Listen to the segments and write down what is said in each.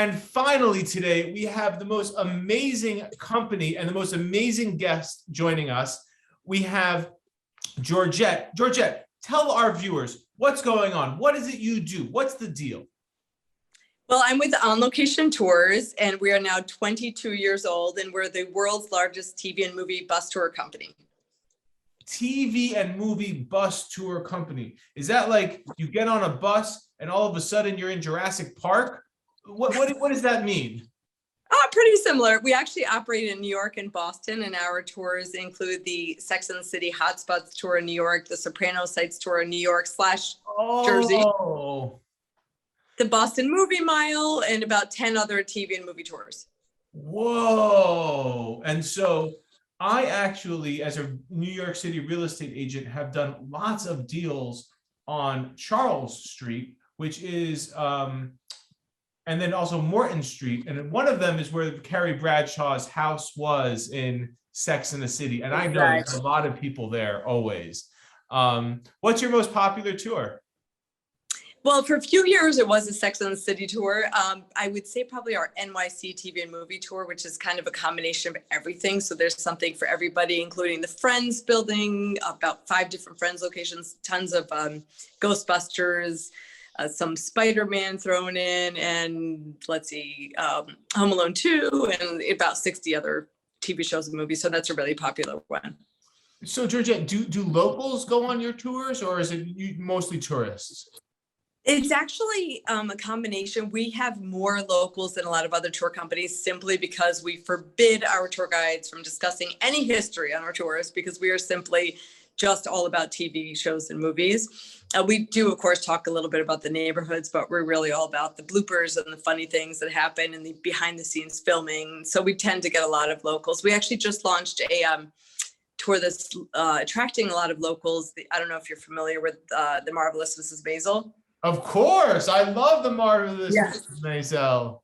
And finally today, we have the most amazing company and the most amazing guest joining us. We have Georgette. Georgette, tell our viewers what's going on. What is it you do? What's the deal? Well, I'm with On Location Tours, and we are now 22 years old, and we're the world's largest TV and movie bus tour company. TV and movie bus tour company. Is that like you get on a bus and all of a sudden you're in Jurassic Park? What does that mean? Pretty similar. We actually operate in New York and Boston, and our tours include the Sex and the City Hotspots tour in New York, the Sopranos Sites tour in New York / Jersey, the Boston Movie Mile, and about 10 other TV and movie tours. Whoa. And so I actually, as a New York City real estate agent, have done lots of deals on Charles Street, which is, and then also Morton Street. And one of them is where Carrie Bradshaw's house was in Sex and the City. And I know there's a lot of people there always. What's your most popular tour? Well, for a few years, it was a Sex and the City tour. I would say probably our NYC TV and Movie Tour, which is kind of a combination of everything. So there's something for everybody, including the Friends building, about 5 different Friends locations, tons of Ghostbusters, some Spider-Man thrown in, and let's see, Home Alone 2, and about 60 other TV shows and movies. So that's a really popular one. So Georgette, do locals go on your tours, or is it mostly tourists? It's actually a combination. We have more locals than a lot of other tour companies simply because we forbid our tour guides from discussing any history on our tours, because we are simply just all about TV shows and movies. We do, of course, talk a little bit about the neighborhoods, but we're really all about the bloopers and the funny things that happen and the behind the scenes filming. So we tend to get a lot of locals. We actually just launched a tour that's attracting a lot of locals. I don't know if you're familiar with The Marvelous Mrs. Maisel. Of course, I love The Marvelous Mrs. Maisel.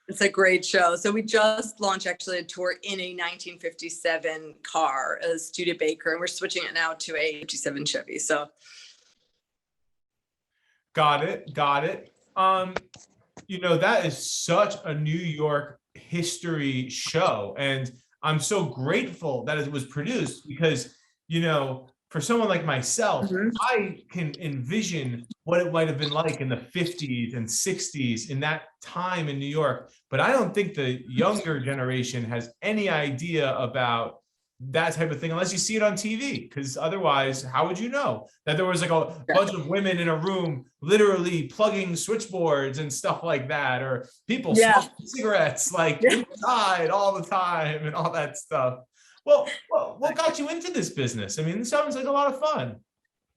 It's a great show. So we just launched actually a tour in a 1957 car, a Studebaker, and we're switching it now to a 57 Chevy. So, got it. You know, that is such a New York history show, and I'm so grateful that it was produced because, you know, for someone like myself, I can envision what it might have been like in the 50s and 60s in that time in New York. But I don't think the younger generation has any idea about that type of thing unless you see it on TV, because otherwise, how would you know that there was like a bunch of women in a room literally plugging switchboards and stuff like that, or people smoking cigarettes like inside all the time and all that stuff. Well, what got you into this business? I mean, this sounds like a lot of fun.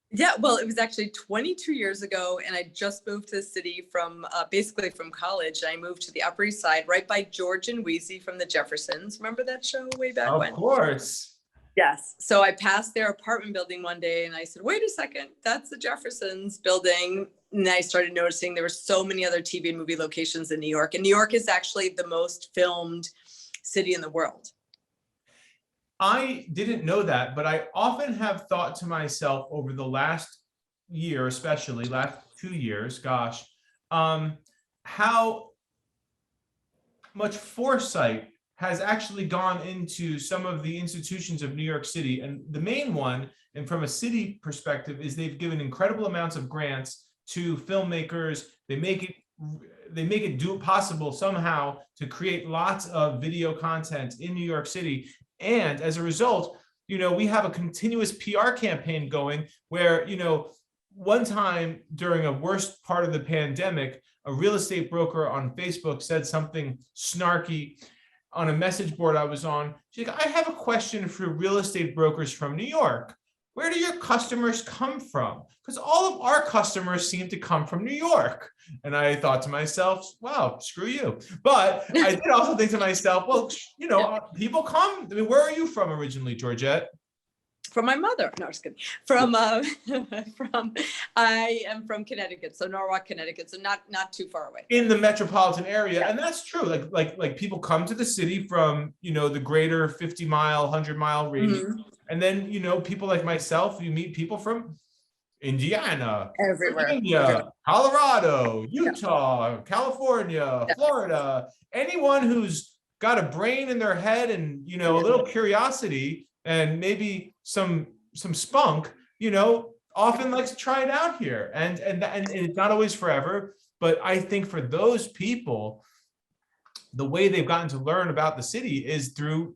Yeah, well, it was actually 22 years ago, and I just moved to the city from basically from college. I moved to the Upper East Side, right by George and Wheezy from the Jeffersons. Remember that show way back when? Of course. Yes. So I passed their apartment building one day, and I said, "Wait a second, that's the Jeffersons building." And I started noticing there were so many other TV and movie locations in New York, and New York is actually the most filmed city in the world. I didn't know that, but I often have thought to myself over the last year, especially last 2 years, gosh, how much foresight has actually gone into some of the institutions of New York City. And the main one, and from a city perspective, is they've given incredible amounts of grants to filmmakers. They make it possible somehow to create lots of video content in New York City. And as a result, you know, we have a continuous PR campaign going where, you know, one time during a worst part of the pandemic, a real estate broker on Facebook said something snarky on a message board I was on. She's like, "I have a question for real estate brokers from New York. Where do your customers come from? Because all of our customers seem to come from New York." And I thought to myself, wow, screw you. But I did also think to myself, well, you know, people come. I mean, where are you from originally, Georgette? From my mother. No, just kidding. I am from Connecticut, so Norwalk, Connecticut, so not too far away. In the metropolitan area, and that's true. Like people come to the city from, you know, the greater 50-mile, 100-mile radius, and then, you know, people like myself, you meet people from Indiana, Everywhere. Virginia, Colorado, Utah, California, Florida. Anyone who's got a brain in their head and, you know, a little curiosity and maybe some spunk, you know, often likes to try it out here. And it's not always forever, but I think for those people, the way they've gotten to learn about the city is through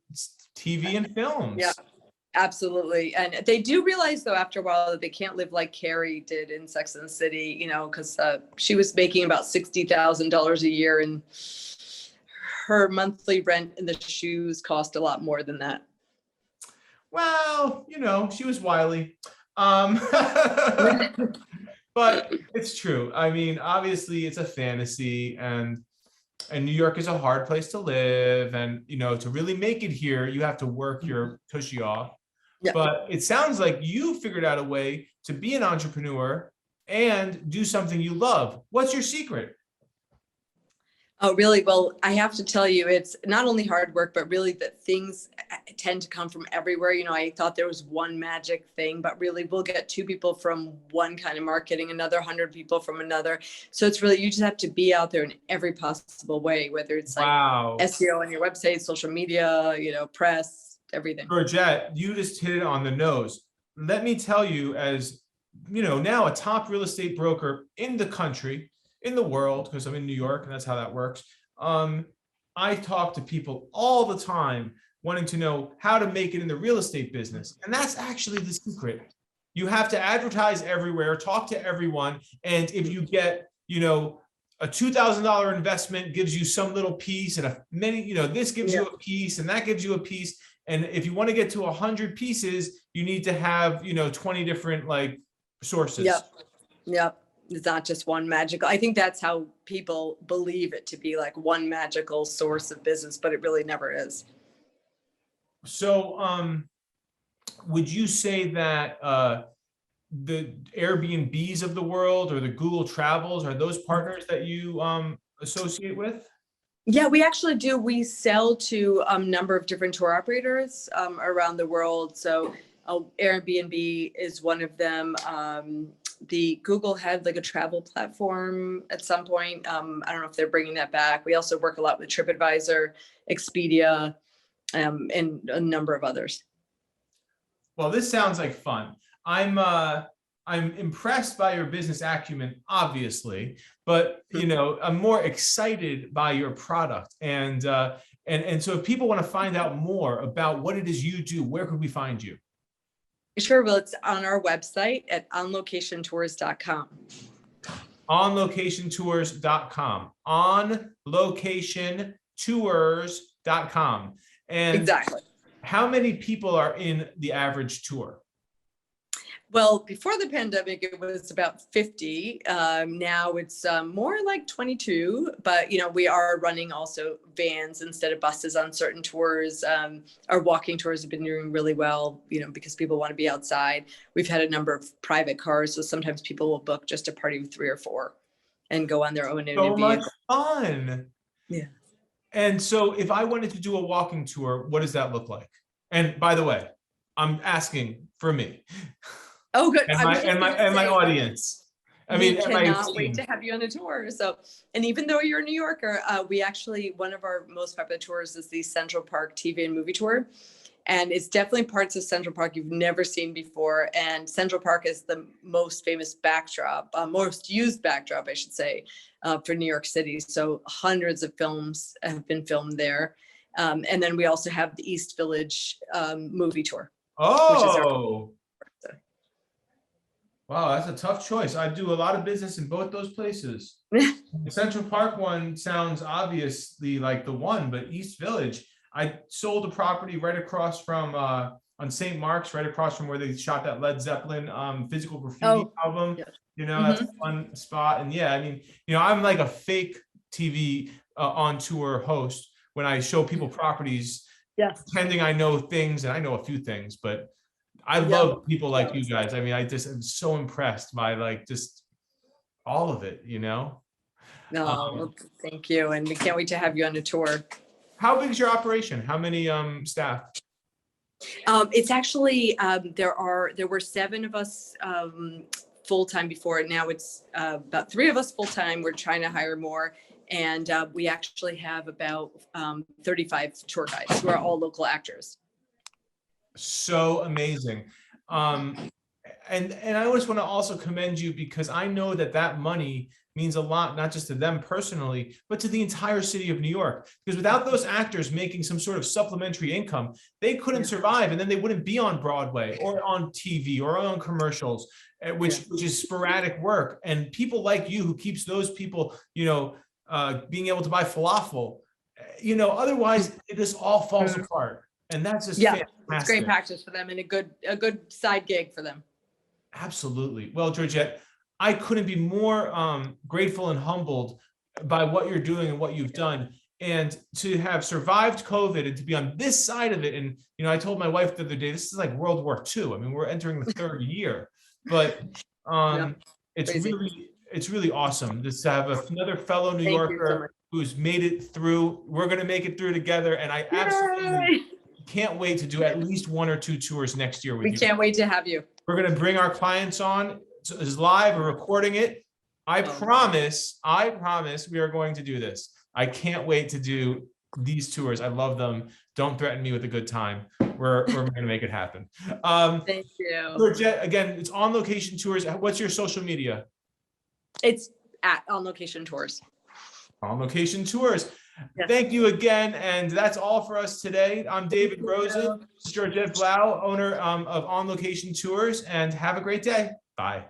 TV and films. Yeah, absolutely. And they do realize, though, after a while, that they can't live like Carrie did in Sex and the City, you know, because she was making about $60,000 a year, and her monthly rent and the shoes cost a lot more than that. Well, you know, she was wily. But it's true. I mean, obviously it's a fantasy, and New York is a hard place to live. And, you know, to really make it here, you have to work your tushy off. Yeah. But it sounds like you figured out a way to be an entrepreneur and do something you love. What's your secret? Oh, really? Well, I have to tell you, it's not only hard work, but really that things tend to come from everywhere. You know, I thought there was one magic thing, but really we'll get 2 people from one kind of marketing, another 100 people from another. So it's really, you just have to be out there in every possible way, whether it's like SEO on your website, social media, you know, press, everything. Georgette, you just hit it on the nose. Let me tell you, as you know, now a top real estate broker in the country, in the world, because I'm in New York and that's how that works. I talk to people all the time wanting to know how to make it in the real estate business. And that's actually the secret. You have to advertise everywhere, talk to everyone. And if you get, you know, a $2,000 investment gives you some little piece, and this gives you a piece, and that gives you a piece. And if you want to get to 100 pieces, you need to have, you know, 20 different like sources. Yep. It's not just one magical. I think that's how people believe it to be, like one magical source of business, but it really never is. So, would you say that the Airbnbs of the world or the Google Travels are those partners that you associate with? Yeah, we actually do. We sell to a number of different tour operators around the world. So Airbnb is one of them. The Google had like a travel platform at some point. I don't know if they're bringing that back. We also work a lot with TripAdvisor, Expedia, and a number of others. Well, this sounds like fun. I'm impressed by your business acumen, obviously, but you know, I'm more excited by your product. And so if people want to find out more about what it is you do, where could we find you? Sure. Well, it's on our website at onlocationtours.com. Onlocationtours.com. Onlocationtours.com. And exactly. How many people are in the average tour? Well, before the pandemic, it was about 50. Now it's more like 22, but, you know, we are running also vans instead of buses on certain tours. Our walking tours have been doing really well, you know, because people want to be outside. We've had a number of private cars. So sometimes people will book just a party of 3 or 4 and go on their own. So much fun. Yeah. And so if I wanted to do a walking tour, what does that look like? And by the way, I'm asking for me. Oh, good. And my audience. We cannot wait to have you on a tour. So, and even though you're a New Yorker, we actually, one of our most popular tours is the Central Park TV and Movie Tour. And it's definitely parts of Central Park you've never seen before. And Central Park is the most famous backdrop, most used backdrop, I should say, for New York City. So hundreds of films have been filmed there. And then we also have the East Village movie tour. Oh. Wow, that's a tough choice. I do a lot of business in both those places. The Central Park one sounds obviously like the one, but East Village, I sold a property right across from on St. Mark's, right across from where they shot that Led Zeppelin Physical Graffiti album. Yeah. You know, that's a fun spot. And yeah, I mean, you know, I'm like a fake TV on tour host when I show people properties, pretending I know things, and I know a few things, but I love people like you guys. I mean, I just am so impressed by like just all of it, you know? No, well, thank you. And we can't wait to have you on a tour. How big is your operation? How many staff? It's actually, there were 7 of us full-time before. Now it's about 3 of us full-time. We're trying to hire more. And we actually have about 35 tour guides who are all local actors. So amazing. And I just want to also commend you, because I know that that money means a lot, not just to them personally, but to the entire city of New York. Because without those actors making some sort of supplementary income, they couldn't survive, and then they wouldn't be on Broadway or on TV or on commercials, which is sporadic work. And people like you, who keeps those people, being able to buy falafel, otherwise it just all falls apart. And that's just fantastic. It's great practice for them and a good side gig for them. Absolutely. Well, Georgette, I couldn't be more grateful and humbled by what you're doing and what you've done, and to have survived COVID and to be on this side of it. And, I told my wife the other day, this is like World War II. I mean, we're entering the third year, but it's really awesome just to have another fellow New Yorker who's made it through. We're going to make it through together. And I absolutely can't wait to do at least 1 or 2 tours next year with you. We can't wait to have you. We're going to bring our clients on as live. We're recording it. I promise we are going to do this. I can't wait to do these tours. I love them. Don't threaten me with a good time. We're going to make it happen. Thank you. Georgette, again, it's On Location Tours. What's your social media? It's at On Location Tours. On Location Tours. Yes. Thank you again. And that's all for us today. I'm David Rosen, Georgette Blau, owner of On Location Tours, and have a great day. Bye.